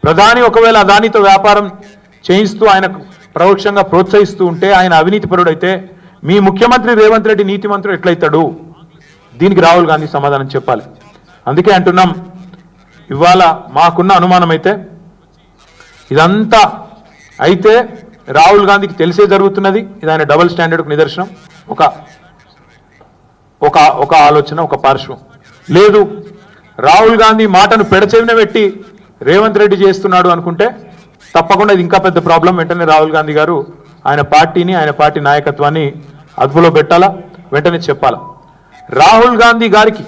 ప్రధాని ఒకవేళ అదానితో వ్యాపారం చేయిస్తూ ఆయనకు పరోక్షంగా ప్రోత్సహిస్తూ ఉంటే ఆయన అవినీతి పరుడైతే మీ ముఖ్యమంత్రి రేవంత్ రెడ్డి నీతి మంత్రుడు ఎట్లయితాడు? దీనికి రాహుల్ గాంధీ సమాధానం చెప్పాలి. అందుకే అంటున్నాం, ఇవాళ మాకున్న అనుమానం అయితే ఇదంతా అయితే రాహుల్ గాంధీకి తెలిసే జరుగుతున్నది. ఇది ఆయన డబుల్ స్టాండర్డ్కు నిదర్శనం. ఒక ఆలోచన, ఒక పార్శ్వం. లేదు, రాహుల్ గాంధీ మాటను పెడచెవిన పెట్టి రేవంత్ రెడ్డి చేస్తున్నాడు అనుకుంటే తప్పకుండా ఇది ఇంకా పెద్ద ప్రాబ్లం. వెంటనే రాహుల్ గాంధీ గారు ఆయన పార్టీని, ఆయన పార్టీ నాయకత్వాన్ని అదుపులో పెట్టాలా, వెంటనే చెప్పాలా. రాహుల్ గాంధీ గారికి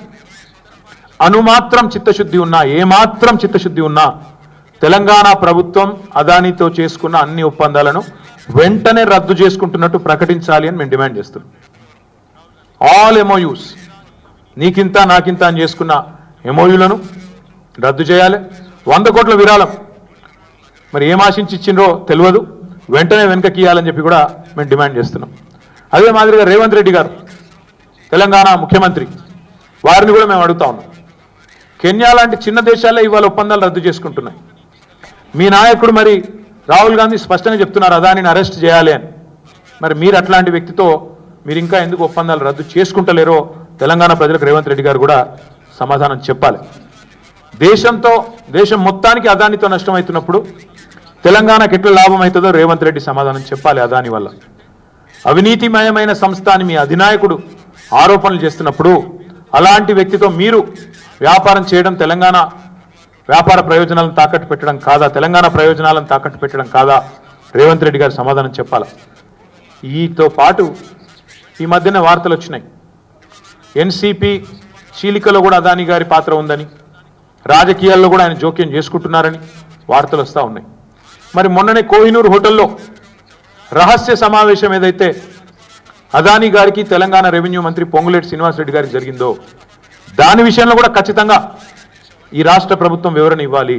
అనుమాత్రం చిత్తశుద్ధి ఉన్నా, ఏమాత్రం చిత్తశుద్ధి ఉన్నా తెలంగాణ ప్రభుత్వం అదానితో చేసుకున్న అన్ని ఒప్పందాలను వెంటనే రద్దు చేసుకుంటున్నట్టు ప్రకటించాలి అని మేము డిమాండ్ చేస్తున్నాం. ఆల్ ఎంఓయూస్, నీకింత నాకింత అని చేసుకున్న ఎంఓయూలను రద్దు చేయాలి. 100 కోట్ల విరాళం మరి ఏం ఆశించి ఇచ్చిండ్రో తెలియదు, వెంటనే వెనకకి ఇవ్వాలని చెప్పి కూడా మేము డిమాండ్ చేస్తున్నాం. అదే మాదిరిగా రేవంత్ రెడ్డి గారు తెలంగాణ ముఖ్యమంత్రి, వారిని కూడా మేము అడుగుతా ఉన్నాం. కెన్యా లాంటి చిన్న దేశాలే ఇవాళ ఒప్పందాలు రద్దు చేసుకుంటున్నాయి. మీ నాయకుడు మరి రాహుల్ గాంధీ స్పష్టంగా చెప్తున్నారు అదానిని అరెస్ట్ చేయాలి అని. మరి మీరు అట్లాంటి వ్యక్తితో మీరు ఇంకా ఎందుకు ఒప్పందాలు రద్దు చేసుకుంటలేరో తెలంగాణ ప్రజలకు రేవంత్ రెడ్డి గారు కూడా సమాధానం చెప్పాలి. దేశం మొత్తానికి అదానితో నష్టమవుతున్నప్పుడు తెలంగాణకి ఎట్లా లాభం అవుతుందో రేవంత్ రెడ్డి సమాధానం చెప్పాలి. అదాని వల్ల అవినీతిమయమైన సంస్థ అని మీ అధినాయకుడు ఆరోపణలు చేస్తున్నప్పుడు అలాంటి వ్యక్తితో మీరు వ్యాపారం చేయడం తెలంగాణ వ్యాపార ప్రయోజనాలను తాకట్టు పెట్టడం కాదా? తెలంగాణ ప్రయోజనాలను తాకట్టు పెట్టడం కాదా? రేవంత్ రెడ్డి గారు సమాధానం చెప్పాలి. ఈతో పాటు ఈ మధ్యన వార్తలు వచ్చినాయి, ఎన్సీపీ చీలికలో కూడా అదాని గారి పాత్ర ఉందని, రాజకీయాల్లో కూడా ఆయన జోక్యం చేసుకుంటున్నారని వార్తలు వస్తూ ఉన్నాయి. మరి మొన్ననే కోహినూర్ హోటల్లో రహస్య సమావేశం ఏదైతే అదాని గారికి తెలంగాణ రెవెన్యూ మంత్రి పొంగులేటి శ్రీనివాసరెడ్డి గారికి జరిగిందో దాని విషయంలో కూడా ఖచ్చితంగా ఈ రాష్ట్ర ప్రభుత్వం వివరణ ఇవ్వాలి.